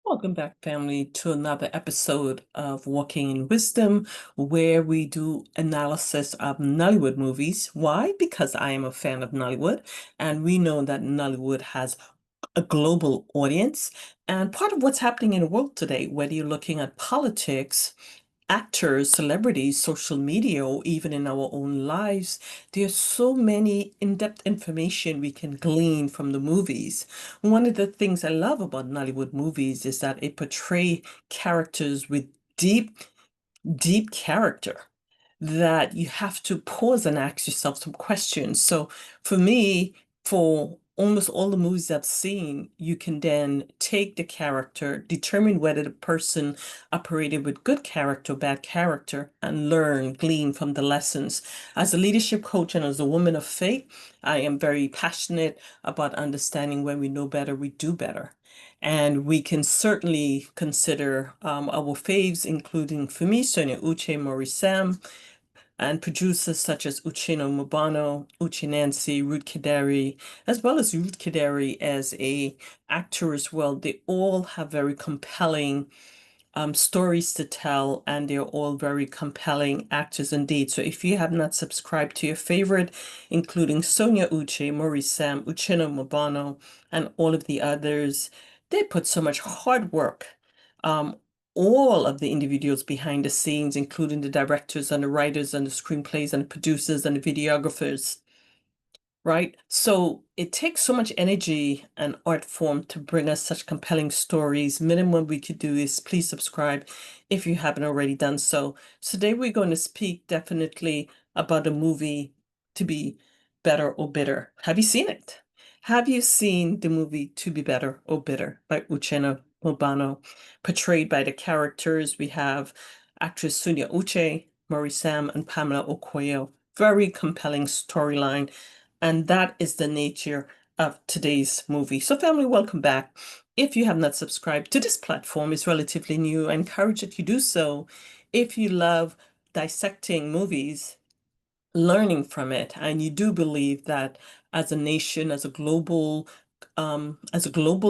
Welcome back, family, to another episode of Walking in Wisdom, where we do analysis of Nollywood movies. Why? Because I am a fan of Nollywood, and we know that Nollywood has a global audience. And part of what's happening in the world today, whether you're looking at politics, actors, celebrities, social media, or even in our own lives, there's so many in-depth information we can glean from the movies. One of the things I love about Nollywood movies is that it portray characters with deep deep character that you have to pause and ask yourself some questions. So for me, for almost all the movies I've seen, you can then take the character, determine whether the person operated with good character or bad character, and learn, glean from the lessons. As a leadership coach and as a woman of faith, I am very passionate about understanding when we know better, we do better. And we can certainly consider our faves, including for me, Sonia Uche, Maurice Sam, and producers such as Uchenna Mubano, Uche Nancy, Ruth Kideri, as well as Ruth Kideri as a actor as well. They all have very compelling stories to tell, and they're all very compelling actors indeed. So if you have not subscribed to your favorite, including Sonia Uche, Maurice Sam, Uchenna Mubano, and all of the others, they put so much hard work. Um, all of the individuals behind the scenes, including the directors and the writers and the screenplays and the producers and the videographers, right? So it takes so much energy and art form to bring us such compelling stories. Minimum we could do is please subscribe if you haven't already done so. Today we're going to speak definitely about a movie To Be Better or Bitter. Have you seen it? Have you seen the movie To Be Better or Bitter by Uchenna Mobano, portrayed by the characters? We have actress Sonia Uche, Maurice Sam, and Pamela Okoye. Very compelling storyline, and that is the nature of today's movie. So, family, welcome back. If you have not subscribed to this platform, it's relatively new. I encourage that you do so. If you love dissecting movies, learning from it, and you do believe that as a nation, as a global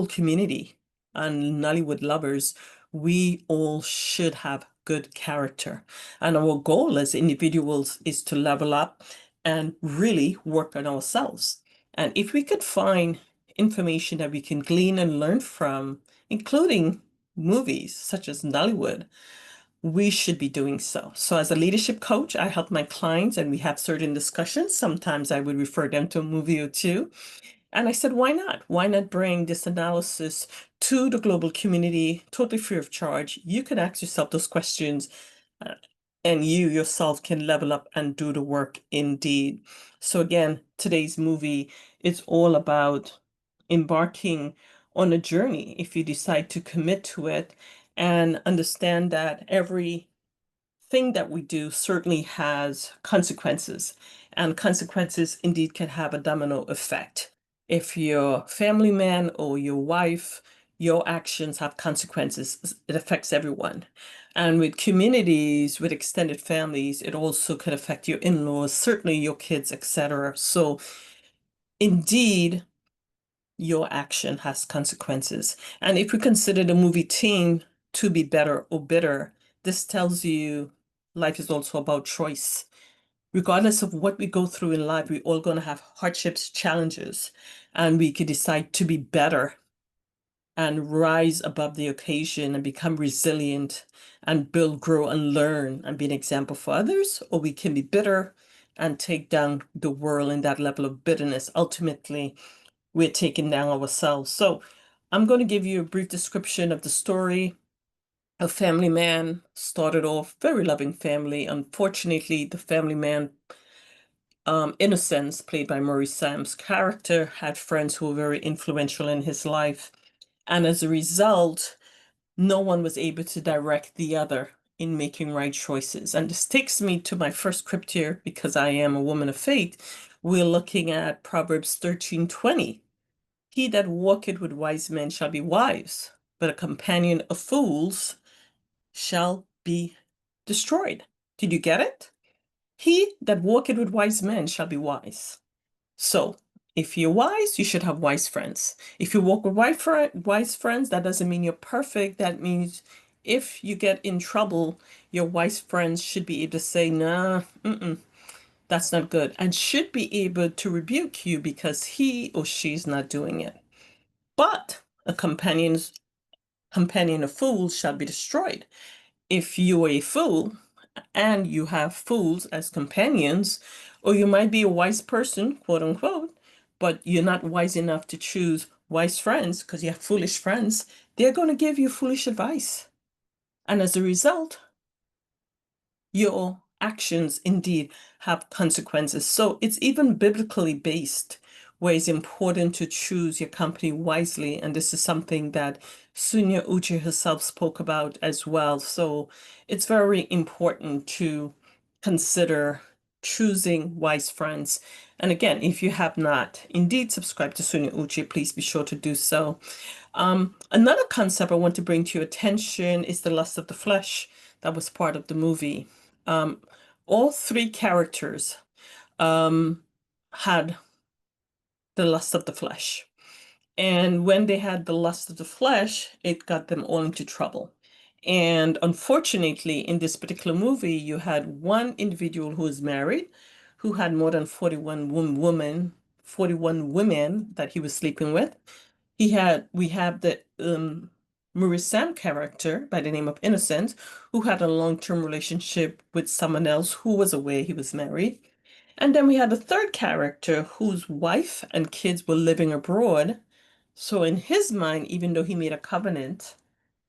community and Nollywood lovers, we all should have good character. And our goal as individuals is to level up and really work on ourselves. And if we could find information that we can glean and learn from, including movies such as Nollywood, we should be doing so. So, as a leadership coach, I help my clients and we have certain discussions. Sometimes I would refer them to a movie or two. And I said, why not? Why not bring this analysis to the global community, totally free of charge? You can ask yourself those questions, uh, and you yourself can level up and do the work indeed. So, again, today's movie is all about embarking on a journey if you decide to commit to it and understand that every thing that we do certainly has consequences, and consequences indeed can have a domino effect. If your family man or your wife, your actions have consequences, it affects everyone. And with communities, with extended families, it also could affect your in-laws, certainly your kids, etc. So indeed, your action has consequences. And if we consider the movie Teen To Be Better or Bitter, this tells you life is also about choice. Regardless of what we go through in life, we're all going to have hardships, challenges, and we could decide to be better and rise above the occasion and become resilient and build, grow, and learn and be an example for others, or we can be bitter and take down the world in that level of bitterness. Ultimately, we're taking down ourselves. So I'm going to give you a brief description of the story. A family man started off very loving family. Unfortunately, the family man, Innocence, played by Maurice Sam's character, had friends who were very influential in his life. And as a result, no one was able to direct the other in making right choices. And this takes me to my first script here because I am a woman of faith. We're looking at Proverbs 13:20. He that walketh with wise men shall be wise, but a companion of fools shall be destroyed. Did you get it? He that walketh with wise men shall be wise. So If you're wise, you should have wise friends. If you walk with wise friends, that doesn't mean you're perfect. That means if you get in trouble, your wise friends should be able to say, nah, that's not good, and should be able to rebuke you because he or she's not doing it. But a companion of fools shall be destroyed. If you're a fool and you have fools as companions, or you might be a wise person, quote unquote, but you're not wise enough to choose wise friends because you have foolish friends, they're going to give you foolish advice. And as a result, your actions indeed have consequences. So it's even biblically based, where it's important to choose your company wisely. And this is something that Sunya Uchi herself spoke about as well. So it's very important to consider choosing wise friends. And again, if you have not indeed subscribed to Sunya Uchi, please be sure to do so. Another concept I want to bring to your attention is the lust of the flesh that was part of the movie. Um, all three characters um, had the lust of the flesh. And when they had the lust of the flesh, it got them all into trouble. And unfortunately, in this particular movie, you had one individual who was married, who had more than 41 women that he was sleeping with. We have the Maurice Sam character by the name of Innocent, who had a long-term relationship with someone else who was aware he was married. And then we had a third character whose wife and kids were living abroad. So in his mind, even though he made a covenant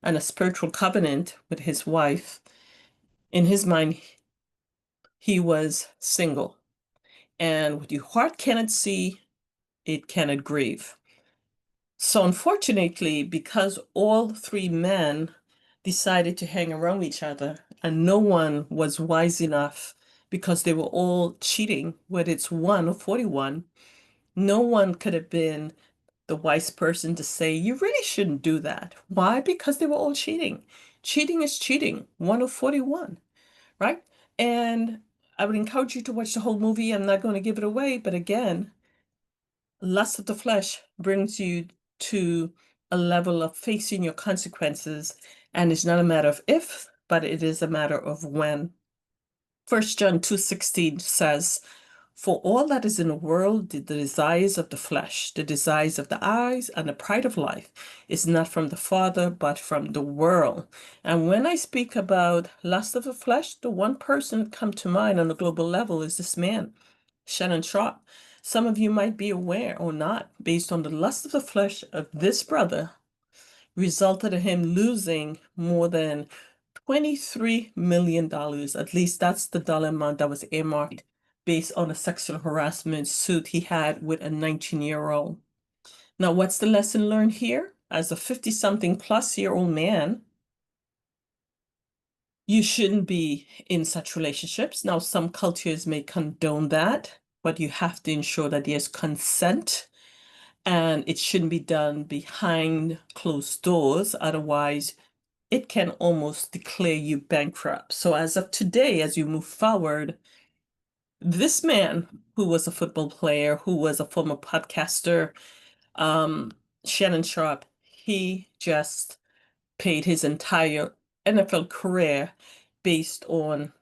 and a spiritual covenant with his wife, in his mind, he was single. And what your heart cannot see, it cannot grieve. So unfortunately, because all three men decided to hang around each other and no one was wise enough because they were all cheating, whether it's one or 41, no one could have been the wise person to say, you really shouldn't do that. Why? Because they were all cheating. Cheating is cheating, 1 of 41, right? And I would encourage you to watch the whole movie. I'm not going to give it away, but again, lust of the flesh brings you to a level of facing your consequences, and it's not a matter of if, but it is a matter of when. 1 John 2:16 says, for all that is in the world, the desires of the flesh, the desires of the eyes, and the pride of life is not from the Father, but from the world. And when I speak about lust of the flesh, the one person that come to mind on a global level is this man, Shannon Sharp. Some of you might be aware or not, based on the lust of the flesh of this brother, resulted in him losing more than $23 million. At least that's the dollar amount that was earmarked based on a sexual harassment suit he had with a 19-year-old. Now, what's the lesson learned here? As a 50-something plus year old man, you shouldn't be in such relationships. Now, some cultures may condone that, but you have to ensure that there's consent and it shouldn't be done behind closed doors. Otherwise, it can almost declare you bankrupt. So as of today, as you move forward, this man who was a football player, who was a former podcaster, um, Shannon Sharp, he just paid his entire NFL career based on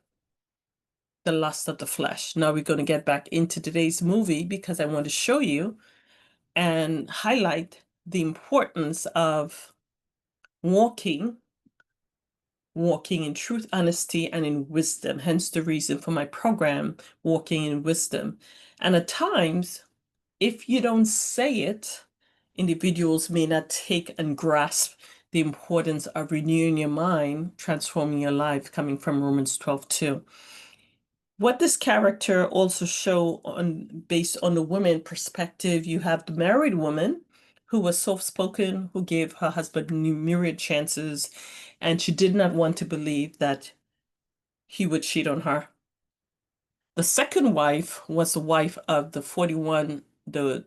the lust of the flesh. Now we're going to get back into today's movie because I want to show you and highlight the importance of walking in truth, honesty, and in wisdom. Hence the reason for my program, Walking in Wisdom. And at times, if you don't say it, individuals may not take and grasp the importance of renewing your mind, transforming your life, coming from Romans 12:2. What this character also show on based on the woman perspective, you have the married woman who was soft-spoken, who gave her husband myriad chances, and she did not want to believe that he would cheat on her. The second wife was the wife of the 41, the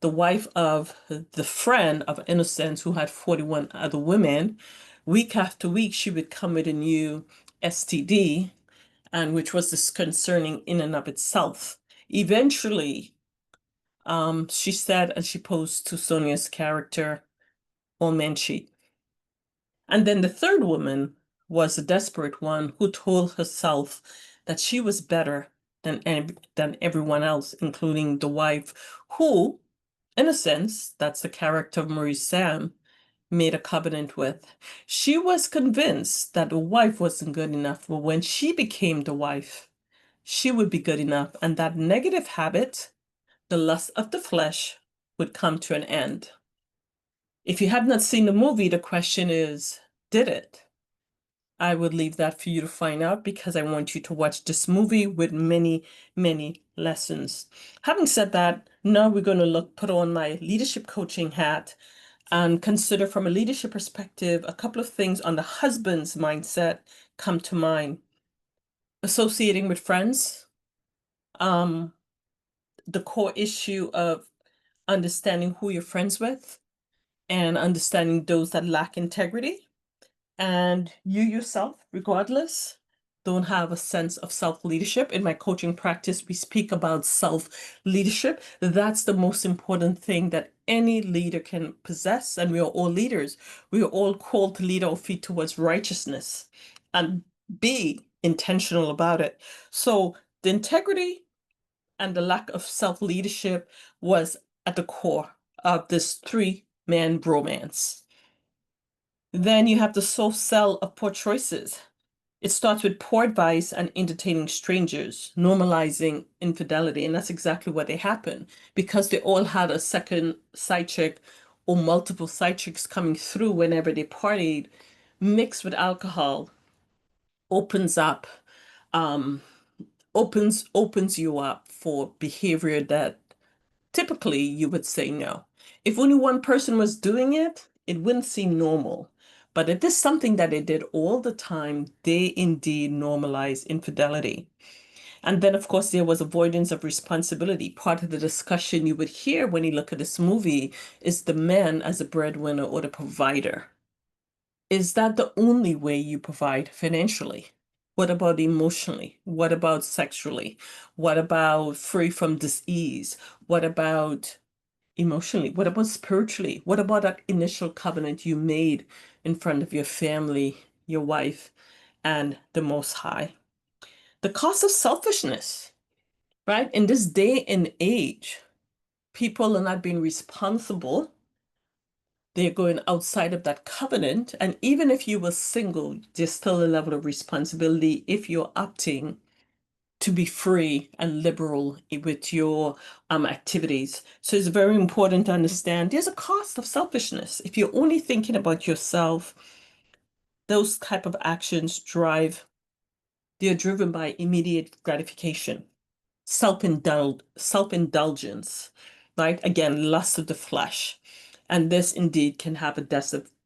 wife of the friend of Innocence who had 41 other women. Week after week, she would come with a new STD, and which was disconcerting in and of itself. Eventually, She said, and she posed to Sonia's character, all men cheat. And then the third woman was a desperate one who told herself that she was better than everyone else, including the wife, who, in a sense, that's the character of Marie Sam, made a covenant with. She was convinced that the wife wasn't good enough, but when she became the wife, she would be good enough, and that negative habit, the lust of the flesh, would come to an end. If you have not seen the movie, the question is, did it? I would leave that for you to find out because I want you to watch this movie with many, many lessons. Having said that, now we're going to put on my leadership coaching hat and consider from a leadership perspective a couple of things on the husband's mindset come to mind. Associating with friends, um, the core issue of understanding who you're friends with and understanding those that lack integrity. And you yourself, regardless, don't have a sense of self-leadership. In my coaching practice, we speak about self-leadership. That's the most important thing that any leader can possess, and we are all leaders. We are all called to lead our feet towards righteousness and be intentional about it. So the integrity and the lack of self-leadership was at the core of this three-man bromance. Then you have the soft sell of poor choices. It starts with poor advice and entertaining strangers, normalizing infidelity. And that's exactly what they happened because they all had a second side chick or multiple side chicks coming through whenever they partied, mixed with alcohol, opens up, um, opens you up for behavior that typically you would say no. If only one person was doing it, it wouldn't seem normal. But if it's something that they did all the time, they indeed normalize infidelity. And then, of course, there was avoidance of responsibility. Part of the discussion you would hear when you look at this movie is the man as a breadwinner or the provider. Is that the only way you provide financially? What about emotionally? What about sexually? What about free from disease? What about emotionally? What about spiritually? What about that initial covenant you made in front of your family, your wife, and the Most High? The cost of selfishness, right? In this day and age, people are not being responsible. They're going outside of that covenant. And even if you were single, there's still a level of responsibility if you're opting to be free and liberal with your activities. So it's very important to understand there's a cost of selfishness. If you're only thinking about yourself, those type of actions they're driven by immediate gratification, self-indulgence, right? Again, lust of the flesh. And this indeed can have a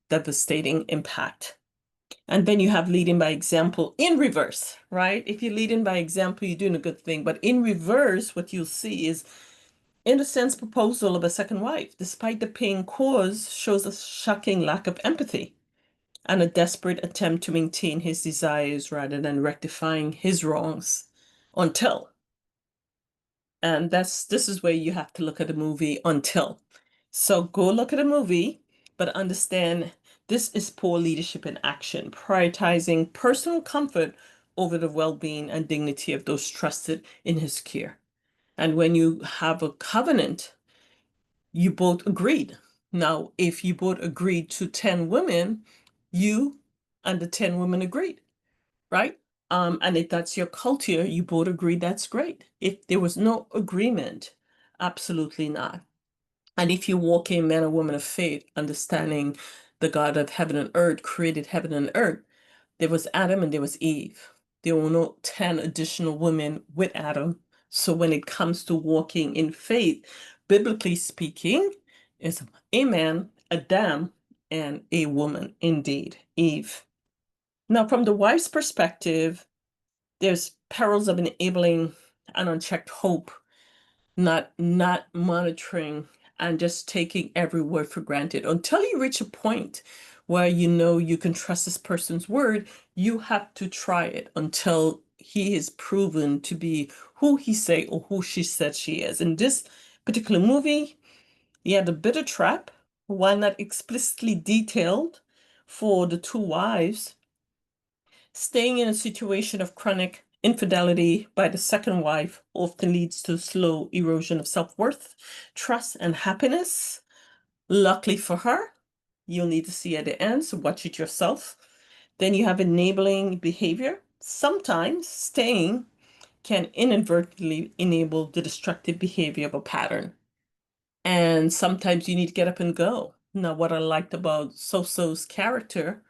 devastating impact. And then you have leading by example in reverse, right? If you're leading by example, you're doing a good thing. But in reverse, what you'll see is, in a sense, proposal of a second wife, despite the pain caused, shows a shocking lack of empathy and a desperate attempt to maintain his desires rather than rectifying his wrongs until. And this is where you have to look at the movie until. So go look at a movie, but understand this is poor leadership in action, prioritizing personal comfort over the well-being and dignity of those trusted in his care. And when you have a covenant, you both agreed. Now, if you both agreed to 10 women, you and the 10 women agreed, right? And if that's your culture, you both agree that's great. If there was no agreement, absolutely not. And if you walk in man or woman of faith, understanding the God of heaven and earth created heaven and earth, there was Adam and there was Eve. There were no 10 additional women with Adam. So when it comes to walking in faith, biblically speaking, it's a man, Adam, and a woman, indeed, Eve. Now, from the wife's perspective, there's perils of enabling an unchecked hope, not monitoring and just taking every word for granted until you reach a point where you know you can trust this person's word. You have to try it until he is proven to be who he say or who she said she is. And this particular movie, you had a bitter trap, while not explicitly detailed for the two wives, staying in a situation of chronic infidelity by the second wife often leads to slow erosion of self-worth, trust, and happiness. Luckily for her, you'll need to see at the end, so watch it yourself. Then you have enabling behavior. Sometimes staying can inadvertently enable the destructive behavior of a pattern. And sometimes you need to get up and go. Now, what I liked about So-So's character,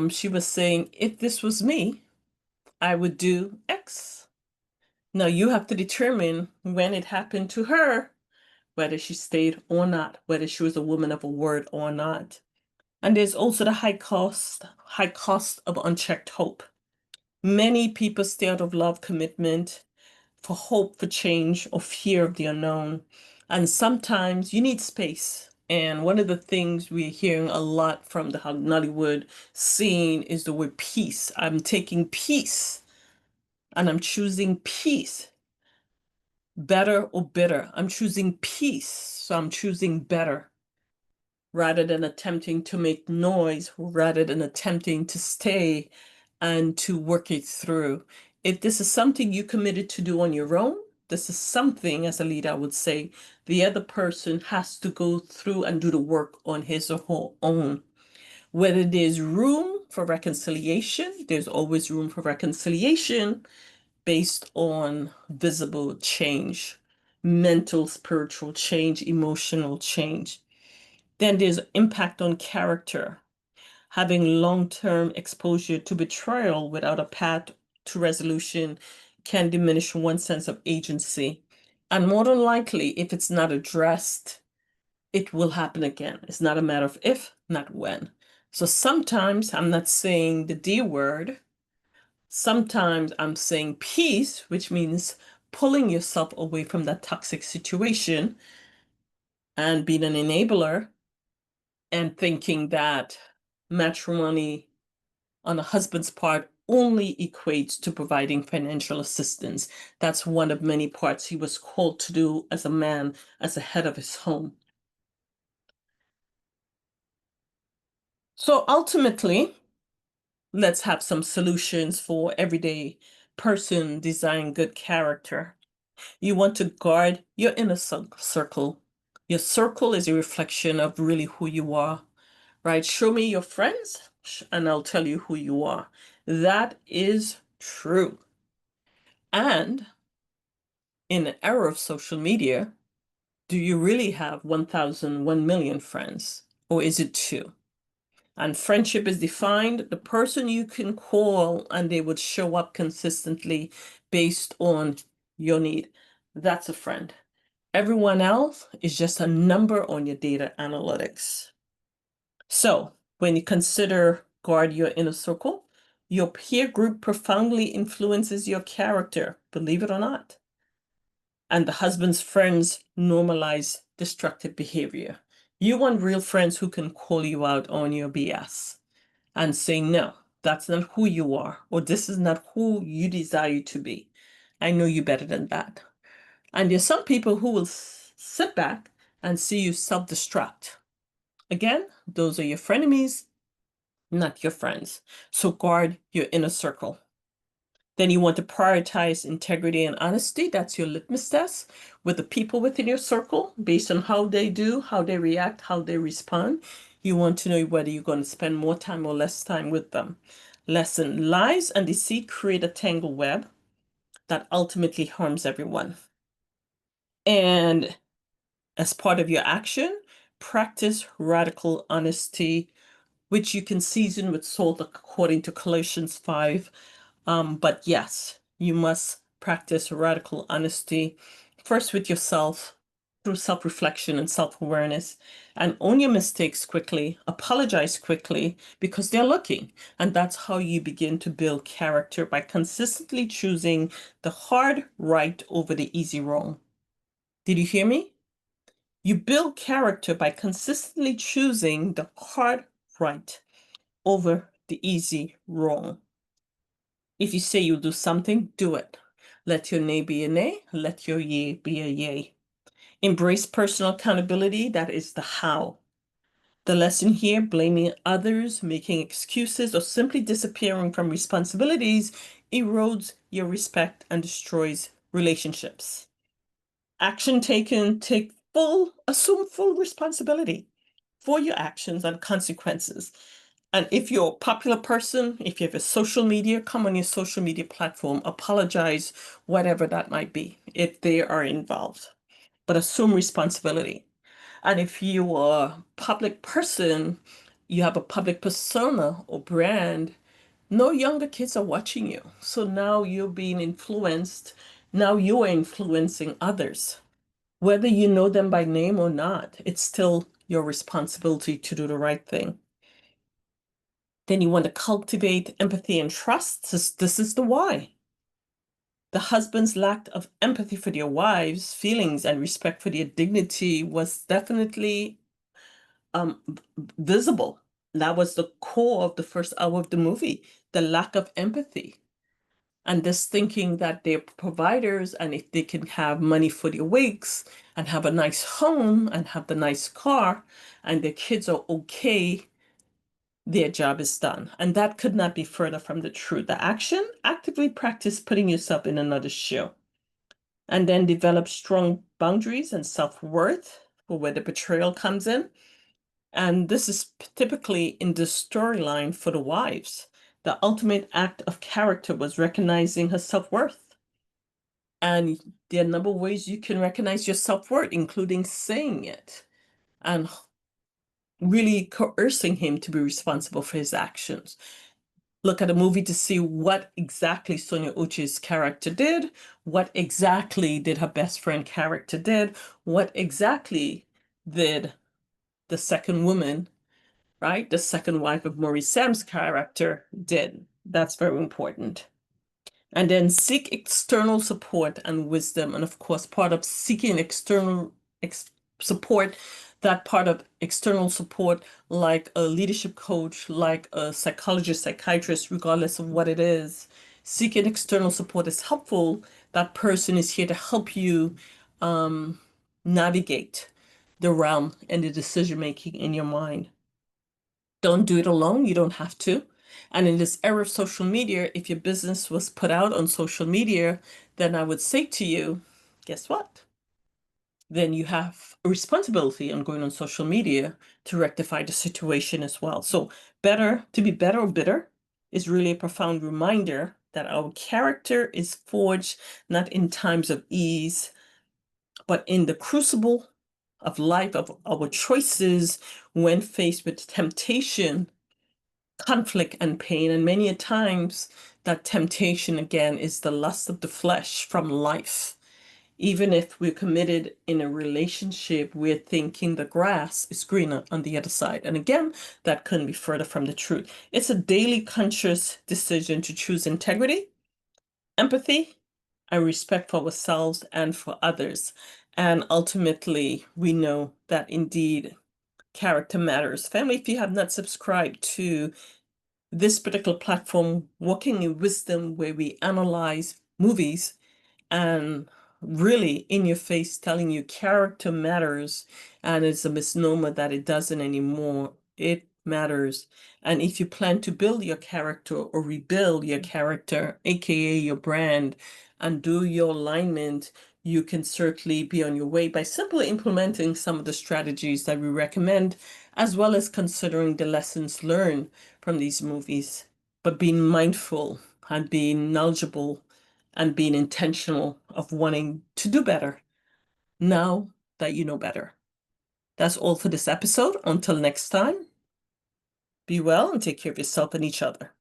she was saying, if this was me, I would do X. Now you have to determine when it happened to her, whether she stayed or not, whether she was a woman of a word or not. And there's also the high cost of unchecked hope. Many people stay out of love commitment for hope for change or fear of the unknown. And sometimes you need space. And one of the things we're hearing a lot from the Nollywood scene is the word peace. I'm taking peace and I'm choosing peace. Better or bitter. I'm choosing peace. So I'm choosing better rather than attempting to make noise, rather than attempting to stay and to work it through. If this is something you committed to do on your own, this is something, as a leader, I would say, the other person has to go through and do the work on his or her own. Whether there's room for reconciliation, there's always room for reconciliation based on visible change, mental, spiritual change, emotional change. Then there's impact on character. Having long-term exposure to betrayal without a path to resolution can diminish one's sense of agency. And more than likely, if it's not addressed, it will happen again. It's not a matter of if, not when. So sometimes I'm not saying the D word. Sometimes I'm saying peace, which means pulling yourself away from that toxic situation and being an enabler and thinking that matrimony on a husband's part only equates to providing financial assistance. That's one of many parts he was called to do as a man, as a head of his home. So ultimately, let's have some solutions for everyday person desiring good character. You want to guard your inner circle. Your circle is a reflection of really who you are, right? Show me your friends and I'll tell you who you are. That is true. And in the era of social media, do you really have 1,000, 1,000,000 friends? Or is it two? And friendship is defined the person you can call and they would show up consistently based on your need. That's a friend. Everyone else is just a number on your data analytics. So when you consider guard your inner circle, your peer group profoundly influences your character, believe it or not. And the husband's friends normalize destructive behavior. You want real friends who can call you out on your BS and say, no, that's not who you are, or this is not who you desire to be. I know you better than that. And there's some people who will sit back and see you self-destruct. Again, those are your frenemies, not your friends. So guard your inner circle. Then you want to prioritize integrity and honesty. That's your litmus test with the people within your circle based on how they do, how they react, how they respond. You want to know whether you're going to spend more time or less time with them. Lesson: lies and deceit create a tangled web that ultimately harms everyone. And as part of your action, practice radical honesty, which you can season with salt according to Colossians 5. But yes, you must practice radical honesty first with yourself through self-reflection and self-awareness, and own your mistakes quickly, apologize quickly because they're looking. And that's how you begin to build character, by consistently choosing the hard right over the easy wrong. Did you hear me? You build character by consistently choosing the hard right over the easy wrong. If you say you'll do something, do it. Let your nay be a nay, let your yea be a yea. Embrace personal accountability. That is the how. The lesson here, blaming others, making excuses, or simply disappearing from responsibilities erodes your respect and destroys relationships. Action taken, assume full responsibility for your actions and consequences. And if you're a popular person, if you have a social media, come on your social media platform, apologize, whatever that might be, if they are involved. But assume responsibility. And if you are a public person, you have a public persona or brand, no younger kids are watching you. So now you're being influenced. Now you're influencing others. Whether you know them by name or not, it's still your responsibility to do the right thing. Then you want to cultivate empathy and trust. This is the why. The husband's lack of empathy for their wives' feelings and respect for their dignity was definitely um, visible. That was the core of the first hour of the movie, the lack of empathy. And this thinking that they're providers and if they can have money for their wakes and have a nice home and have the nice car and their kids are okay, their job is done. And that could not be further from the truth. The action, actively practice putting yourself in another's shoe and then develop strong boundaries and self-worth for where the betrayal comes in. And this is typically in the storyline for the wives. The ultimate act of character was recognizing her self-worth. And there are a number of ways you can recognize your self-worth, including saying it and really coercing him to be responsible for his actions. Look at a movie to see what exactly Sonia Uchi's character did, what exactly did her best friend character did, what exactly did the second woman, right? The second wife of Maurice Sam's character did. That's very important. And then seek external support and wisdom. And of course, part of seeking external support, that part of external support, like a leadership coach, like a psychologist, psychiatrist, regardless of what it is, seeking external support is helpful. That person is here to help you navigate the realm and the decision making in your mind. Don't do it alone. You don't have to. And in this era of social media, if your business was put out on social media, then I would say to you, guess what? Then you have a responsibility on going on social media to rectify the situation as well. So better to be better or bitter is really a profound reminder that our character is forged not in times of ease, but in the crucible of life, of our choices when faced with temptation, conflict, and pain. And many a times that temptation again is the lust of the flesh from life. Even if we're committed in a relationship, we're thinking the grass is greener on the other side. And again, that couldn't be further from the truth. It's a daily conscious decision to choose integrity, empathy, and respect for ourselves and for others. And ultimately, we know that indeed character matters. Family, if you have not subscribed to this particular platform, Walking in Wisdom, where we analyze movies and really in your face telling you character matters, and it's a misnomer that it doesn't anymore. It matters. And if you plan to build your character or rebuild your character, aka your brand, and do your alignment, you can certainly be on your way by simply implementing some of the strategies that we recommend, as well as considering the lessons learned from these movies, but being mindful and being knowledgeable and being intentional of wanting to do better now that you know better. That's all for this episode. Until next time, be well and take care of yourself and each other.